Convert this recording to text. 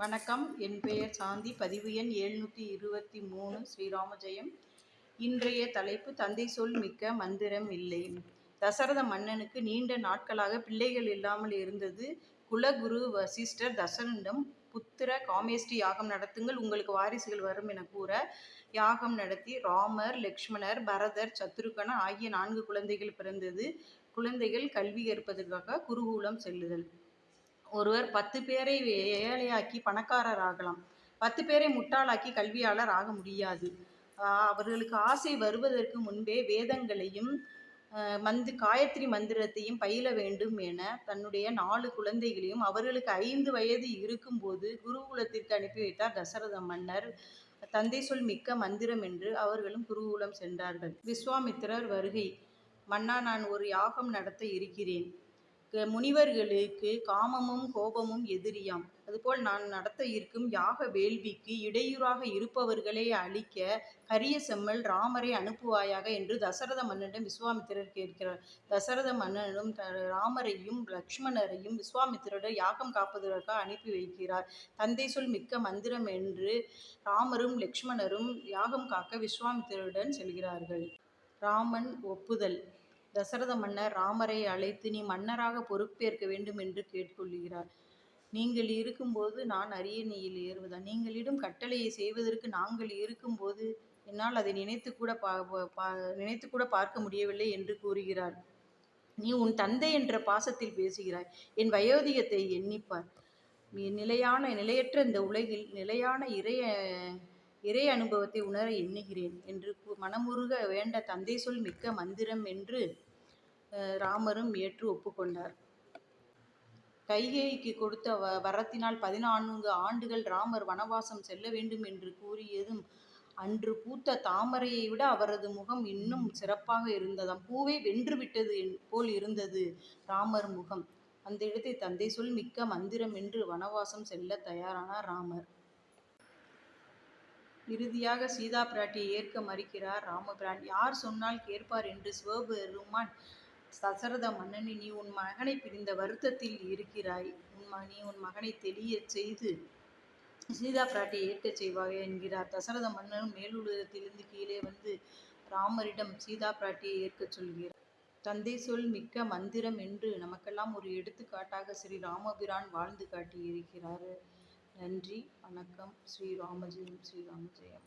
வணக்கம். என் பெயர் சாந்தி. பதிவு எண் 723. ஸ்ரீராம ஜெயம். இன்றைய தலைப்பு தந்தை சொல் மிக்க மந்திரம் இல்லை. தசரத மன்னனுக்கு நீண்ட நாட்களாக பிள்ளைகள் இல்லாமல் இருந்தது. குலகுரு வசிஷ்டர் தசரனிடம் புத்திர காமேஷ்டி யாகம் நடத்துங்கள், உங்களுக்கு வாரிசுகள் வரும் என கூற யாகம் நடத்தி ராமர், லக்ஷ்மணர், பரதர், சத்ருகன ஆகிய 4 குழந்தைகள் பிறந்தது. குழந்தைகள் கல்வி கற்பதற்காக குருகுலம் செல்லுதல். ஒருவர் 10 பேரை ஏழையாக்கி பணக்காரர் ஆகலாம், 10 பேரை முட்டாளாக்கி கல்வியாளர் ஆக முடியாது. அவர்களுக்கு ஆசை வருவதற்கு முன்பே வேதங்களையும் காயத்ரி மந்திரத்தையும் பயில வேண்டும் என தன்னுடைய 4 குழந்தைகளையும் அவர்களுக்கு 5 வயது இருக்கும்போது குருகுலத்திற்கு அனுப்பி வைத்தார் தசரத மன்னர். தந்தை சொல் மிக்க மந்திரம் என்று அவர்களும் குருகுலம் சென்றார்கள். விஸ்வாமித்திரர் வருகை. மன்னா, நான் ஒரு யாகம் நடத்த இருக்கிறேன். முனிவர்களுக்கு காமமும் கோபமும் எதிரியாம். அதுபோல் நான் நடத்த இருக்கும் யாக வேள்விக்கு இடையூறாக இருப்பவர்களை அழிக்க கரிய செம்மல் ராமரை அனுப்புவாயாக என்று தசரத மன்னனிடம் விஸ்வாமித்திரர் கேட்கிறார். தசரத மன்னனும் ராமரையும் லக்ஷ்மணரையும் விஸ்வாமித்திரர் யாகம் காப்பதற்காக அனுப்பி வைக்கிறார். தந்தை சொல் மிக்க மந்திரம் என்று ராமரும் லக்ஷ்மணரும் யாகம் காக்க விஸ்வாமித்திரருடன் செல்கிறார்கள். ராமன் ஒப்புதல். தசரத மன்னர் ராமரை அழைத்து, நீ மன்னராக பொறுப்பேற்க வேண்டும் என்று கேட்டுக்கொள்கிறார். நீங்கள் இருக்கும்போது நான் அரியணையில் ஏறுவதா? நீங்களிடம் கட்டளையை செய்வதற்கு நாங்கள் இருக்கும்போது என்னால் அதை நினைத்து கூட பார்க்க முடியவில்லை என்று கூறுகிறார். நீ உன் தந்தை என்ற பாசத்தில் பேசுகிறாய், என் வயோதிகத்தை எண்ணிப்பார். நிலையற்ற இந்த உலகில் நிலையான இறை அனுபவத்தை உணர எண்ணுகிறேன் என்று மனமுருக வேண்ட தந்தை சொல் மிக்க மந்திரம் என்று ராமரும் ஏற்று ஒப்புக்கொண்டார். கைகேயிக்கு கொடுத்த வரத்தினால் 14 ஆண்டுகள் ராமர் வனவாசம் செல்ல வேண்டும் என்று கூறியதும் அன்று பூத்த தாமரையை விட அவரது முகம் இன்னும் சிறப்பாக இருந்ததாம். பூவை வென்று விட்டது போல் இருந்தது ராமர் முகம். அந்த இடத்தை தந்தை சொல் மிக்க மந்திரம் என்று வனவாசம் செல்ல தயாரானார் ராமர். இறுதியாக சீதா பிராட்டியை ஏற்க மறுக்கிறார் ராமபிரான். யார் சொன்னால் கேட்பார் என்று சிவபெருமான் தசரத மன்னனி, நீ உன் மகனை பிரிந்த வருத்தத்தில் இருக்கிறாய், நீ உன் மகனை தெளிய செய்து சீதா பிராட்டியை ஏற்கச் செய்வாய் என்கிறார். தசரத மன்னனும் மேலுலகத்திலிருந்து கீழே வந்து ராமரிடம் சீதா பிராட்டியை ஏற்கச் சொல்கிறார். தந்தை சொல் மிக்க மந்திரம் என்று நமக்கெல்லாம் ஒரு எடுத்துக்காட்டாக ஸ்ரீ ராமபிரான் வாழ்ந்து காட்டியிருக்கிறார். நன்றி, வணக்கம். ஸ்ரீராம ஜெயம். ஸ்ரீராம ஜெயம்.